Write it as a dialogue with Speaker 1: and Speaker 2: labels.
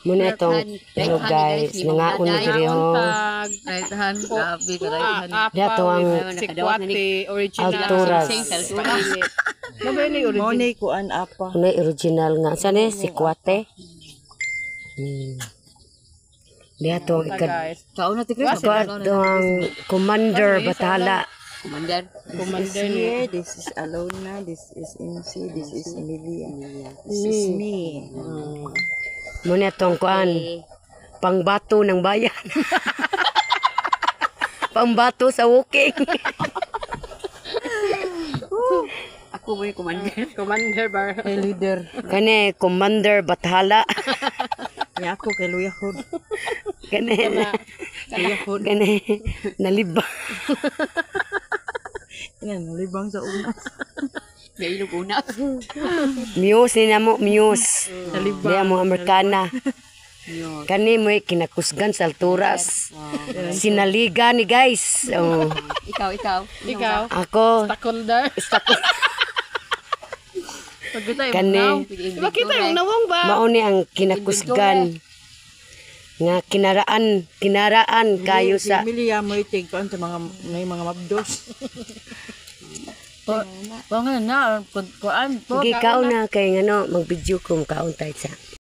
Speaker 1: Muna itong hello guys, nangaon ni diri ho.
Speaker 2: Right hand, grabe ka right hand.
Speaker 1: Dato ang
Speaker 3: Sikwate, original.
Speaker 1: Alturas.
Speaker 3: Money kuan apa.
Speaker 1: Una original nga sane sikwate. Dato ang ikad.
Speaker 2: Kaon na ti Chris.
Speaker 1: Dato ang Commander Bathala.
Speaker 2: Commander.
Speaker 3: Here, this is Alona, this is MC, this is Emilia. This is me.
Speaker 1: Muna itong kuan. Pangbato ng bayan. Pangbato sa walking.
Speaker 2: Ako mo yung commander.
Speaker 3: Commander bar. Leader.
Speaker 1: Kani Commander Bathala.
Speaker 3: Niya ako kay Luyahod.
Speaker 1: Kani nalibang.
Speaker 3: Nalibang sa una.
Speaker 2: May ilog una.
Speaker 1: Muse ni namo Muse. Diya mo Amerikana. Kani mo kinakusgan sa alturas. Sinaliga ni guys. Oh.
Speaker 2: Ikaw.
Speaker 1: Ako.
Speaker 3: Stakeholder.
Speaker 1: Kani.
Speaker 3: Diba kita yung nawang ba?
Speaker 1: Mao ni ang kinakusgan. Nga kinaraan kayo sa
Speaker 3: Emilia mo itig kuan sa mga may mga mabdos.
Speaker 2: nga na, kuan po.
Speaker 1: gikaw na kay ngano mag-video ko kaon tayo sa